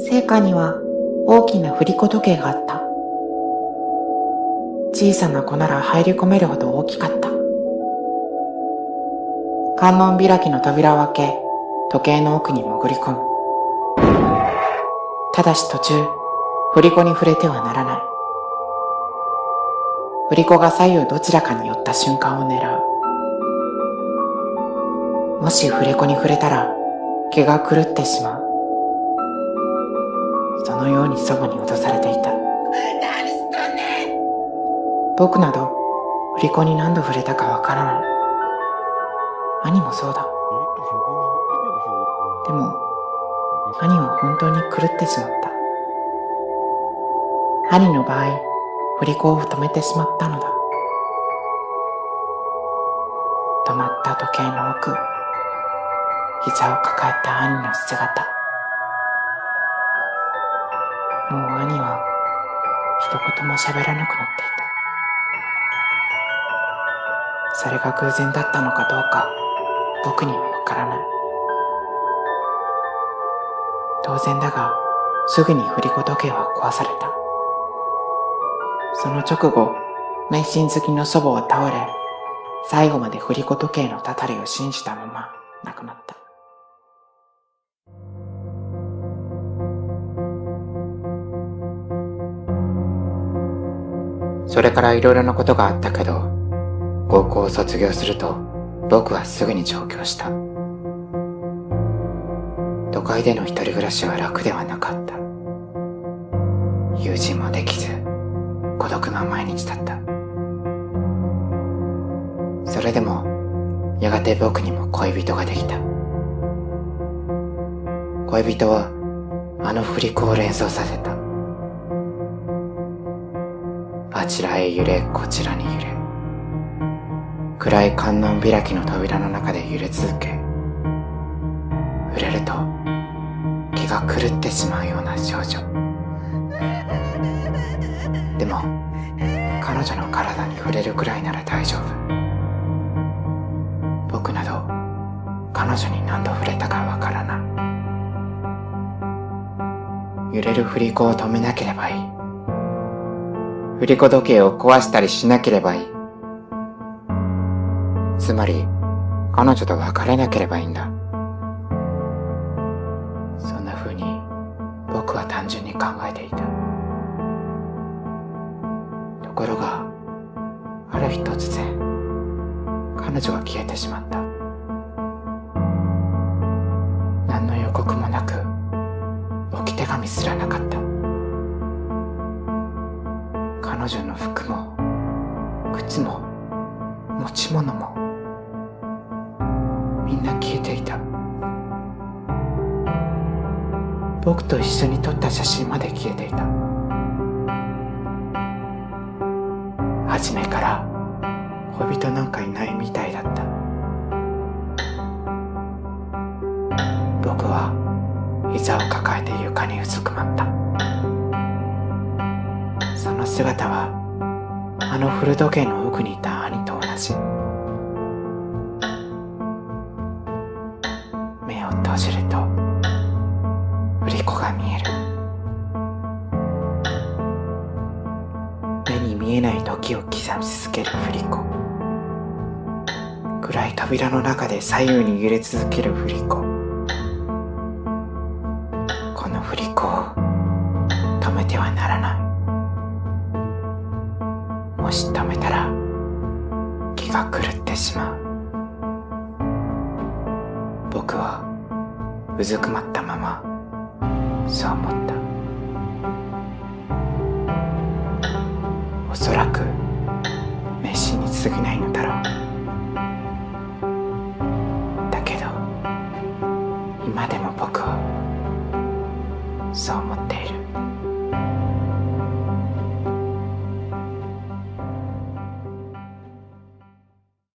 生家には大きな振り子時計があった。小さな子なら入り込めるほど大きかった。観音開きの扉を開け、時計の奥に潜り込む。ただし途中、振り子に触れてはならない。振り子が左右どちらかに寄った瞬間を狙う。もし振り子に触れたら、気が狂ってしまう。そのように祖母に脅されていた。何しとんねん。僕など、振り子に何度触れたかわからない。兄もそうだ。でも、兄は本当に狂ってしまった。兄の場合、振り子を止めてしまったのだ。止まった時計の奥、膝を抱えた兄の姿。もう兄は一言も喋らなくなっていた。それが偶然だったのかどうか、僕にはわからない。当然だが、すぐに振り子時計は壊された。その直後、迷信好きの祖母は倒れ、最後まで振り子時計のたたりを信じたまま亡くなった。それからいろいろなことがあったけど、高校を卒業すると僕はすぐに上京した。都会での一人暮らしは楽ではなかった。友人もできず、孤独な毎日だった。それでも、やがて僕にも恋人ができた。恋人は、あの振り子を連想させた。あちらへ揺れ、こちらに揺れ。暗い観音開きの扉の中で揺れ続け、触れると気が狂ってしまうような少女。でも、彼女の体に触れるくらいなら大丈夫。僕など、彼女に何度触れたかわからない。揺れる振り子を止めなければいい。振り子時計を壊したりしなければいい。つまり、彼女と別れなければいいんだ。そんな風に、僕は単純に考えていた。ところが、ある日突然、彼女が消えてしまった。何の予告もなく、置き手紙すらなかった。彼女の服も、靴も、持ち物も、みんな消えていた。僕と一緒に撮った写真まで消えていた。初めから恋人なんかいないみたいだった。僕は膝を抱えて床にうずくまった。その姿はあの古時計の奥にいた兄と同じ。目を閉じると振り子が見える。目に見えない時を刻み続ける振り子。暗い扉の中で左右に揺れ続ける振り子。この振り子を止めてはならない。もし止めたら気が狂ってしまう。僕はうずくまったままそう思った。おそらく迷信に過ぎないのだろう。だけど今でも僕はそう思っている。